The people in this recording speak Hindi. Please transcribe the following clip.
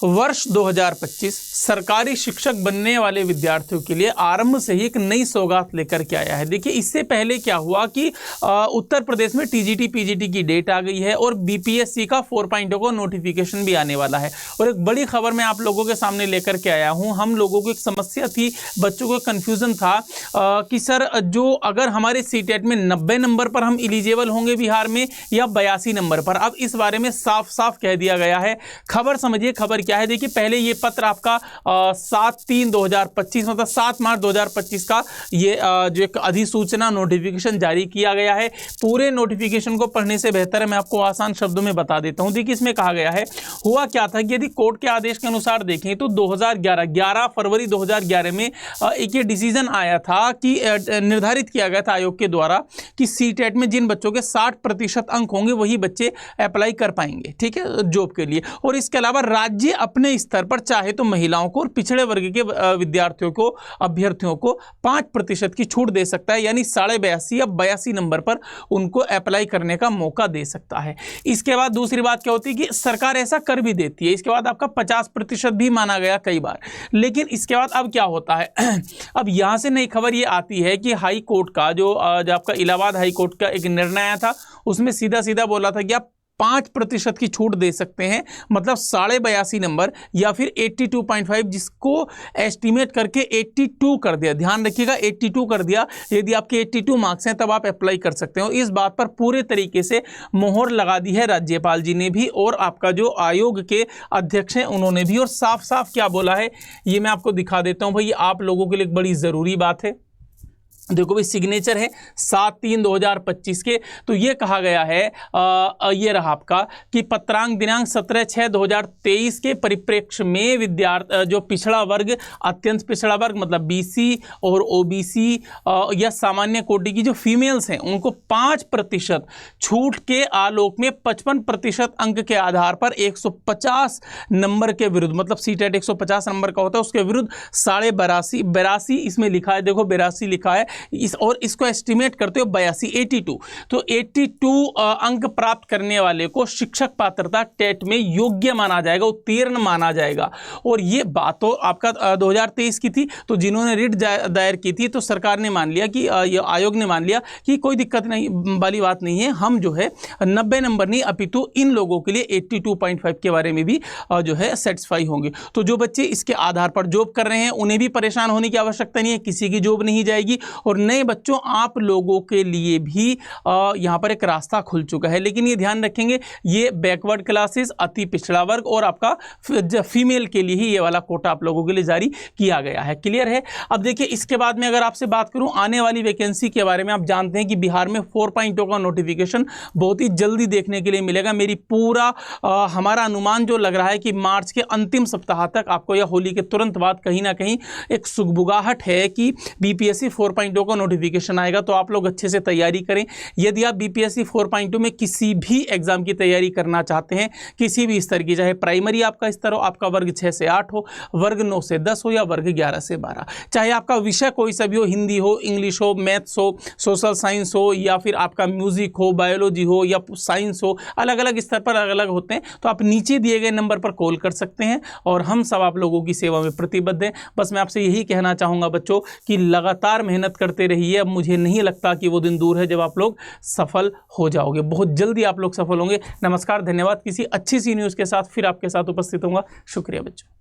वर्ष 2025 सरकारी शिक्षक बनने वाले विद्यार्थियों के लिए आरंभ से ही एक नई सौगात लेकर के आया है। देखिए, इससे पहले क्या हुआ कि उत्तर प्रदेश में टीजीटी पीजीटी की डेट आ गई है और बीपीएससी का 4.0 का नोटिफिकेशन भी आने वाला है। और एक बड़ी खबर मैं आप लोगों के सामने लेकर के आया हूं। हम लोगों को एक समस्या थी, बच्चों को कंफ्यूजन था कि सर जो अगर हमारे सीटेट में 90 नंबर पर हम एलिजिबल होंगे बिहार में या 82 नंबर पर। अब इस बारे में साफ साफ कह दिया गया है। खबर समझिए, खबर क्या है। देखिए, पहले ये पत्र आपका 7/3/2025 मतलब 7 मार्च 2025 का ये जो एक अधिसूचना नोटिफिकेशन जारी किया गया है। पूरे नोटिफिकेशन को पढ़ने से बेहतर है मैं आपको आसान शब्दों में बता देता हूं। देखिए, इसमें कहा गया है, हुआ क्या था कि यदि कोर्ट के आदेश के अनुसार देखें तो 11 फरवरी 2011 में एक ये डिसीजन आया था कि निर्धारित किया गया था आयोग के द्वारा कि सीटेट में जिन बच्चों के 60% अंक होंगे वही बच्चे अप्लाई कर पाएंगे, ठीक है, जॉब के लिए। और इसके अलावा राज्य अपने स्तर पर चाहे तो महिलाओं को और पिछड़े वर्ग के विद्यार्थियों को, अभ्यर्थियों को 5% की छूट दे सकता है, यानी 82.5 या 82 नंबर पर उनको अप्लाई करने का मौका दे सकता है। इसके बाद दूसरी बात क्या होती है कि सरकार ऐसा कर भी देती है। इसके बाद आपका 50% भी माना गया कई बार। लेकिन इसके बाद अब क्या होता है अब यहां से नई खबर ये आती है कि हाई कोर्ट का जो आपका इलाहाबाद हाई कोर्ट का एक निर्णय आया था, उसमें सीधा सीधा बोला था कि आप 5% की छूट दे सकते हैं, मतलब 82.5 नंबर या फिर 82.5, जिसको एस्टिमेट करके 82 कर दिया। ध्यान रखिएगा, 82 कर दिया। यदि आपके 82 मार्क्स हैं तब आप अप्लाई कर सकते हो। इस बात पर पूरे तरीके से मोहर लगा दी है राज्यपाल जी ने भी और आपका जो आयोग के अध्यक्ष हैं उन्होंने भी। और साफ साफ क्या बोला है ये मैं आपको दिखा देता हूं भाई, आप लोगों के लिए एक बड़ी ज़रूरी बात है। देखो भाई, सिग्नेचर है 7/3/2025 के। तो ये कहा गया है ये रहा आपका कि पत्रांक दिनांक 17/6/2023 के परिप्रेक्ष्य में विद्यार्थी जो पिछड़ा वर्ग, अत्यंत पिछड़ा वर्ग मतलब बीसी और ओबीसी या सामान्य कोटि की जो फीमेल्स हैं उनको 5% छूट के आलोक में 55% अंक के आधार पर 150 नंबर के विरुद्ध, मतलब सीटेट 150 नंबर का होता है, उसके विरुद्ध 82.5 इसमें लिखा है। देखो 82 लिखा है और इसको एस्टिमेट करते हो 82 तो 82 अंक प्राप्त करने वाले को शिक्षक पात्रता टेट में योग्य माना जाएगा, उत्तीर्ण माना जाएगा। और ये बात तो आपका 2023 की थी, तो जिन्होंने रिट दायर की थी तो सरकार ने मान लिया कि ये आयोग ने मान लिया कि कोई दिक्कत नहीं वाली बात नहीं है, हम जो है 90 नंबर नहीं अपितु इन लोगों के लिए 82.5 के बारे में भी जो है सेटिस्फाई होंगे। तो जो बच्चे इसके आधार पर जॉब कर रहे हैं उन्हें भी परेशान होने की आवश्यकता नहीं है, किसी की जॉब नहीं जाएगी। और नए बच्चों, आप लोगों के लिए भी यहाँ पर एक रास्ता खुल चुका है। लेकिन ये ध्यान रखेंगे, ये बैकवर्ड क्लासेस, अति पिछड़ा वर्ग और आपका फीमेल के लिए ही ये वाला कोटा आप लोगों के लिए जारी किया गया है। क्लियर है। अब देखिए, इसके बाद में अगर आपसे बात करूं आने वाली वैकेंसी के बारे में, आप जानते हैं कि बिहार में 4.0 का नोटिफिकेशन बहुत ही जल्दी देखने के लिए मिलेगा। मेरी पूरा हमारा अनुमान जो लग रहा है कि मार्च के अंतिम सप्ताह तक आपको या होली के तुरंत बाद कहीं ना कहीं एक सुगबुगाहट है कि बीपीएससी 4.0 का नोटिफिकेशन आएगा। तो आप लोग अच्छे से तैयारी करें। यदि आप बीपीएससी 4.2 में किसी भी एग्जाम की तैयारी करना चाहते हैं, किसी भी स्तर की, चाहे प्राइमरी आपका स्तर हो, आपका वर्ग 6 से 8 हो, वर्ग 9 से 10 हो या वर्ग 11 से 12, चाहे आपका विषय कोई सा भी हो, हिंदी हो, इंग्लिश हो, मैथ्स हो, सोशल साइंस हो या फिर आपका म्यूजिक हो, बायोलॉजी हो या साइंस हो, अलग अलग स्तर पर अलग अलग होते हैं। तो आप नीचे दिए गए नंबर पर कॉल कर सकते हैं और हम सब आप लोगों की सेवा में प्रतिबद्ध हैं। बस मैं आपसे यही कहना चाहूँगा बच्चों कि लगातार मेहनत करते रहिए। अब मुझे नहीं लगता कि वो दिन दूर है जब आप लोग सफल हो जाओगे, बहुत जल्दी आप लोग सफल होंगे। नमस्कार, धन्यवाद। किसी अच्छी सी न्यूज़ के साथ फिर आपके साथ उपस्थित होऊंगा। शुक्रिया बच्चों।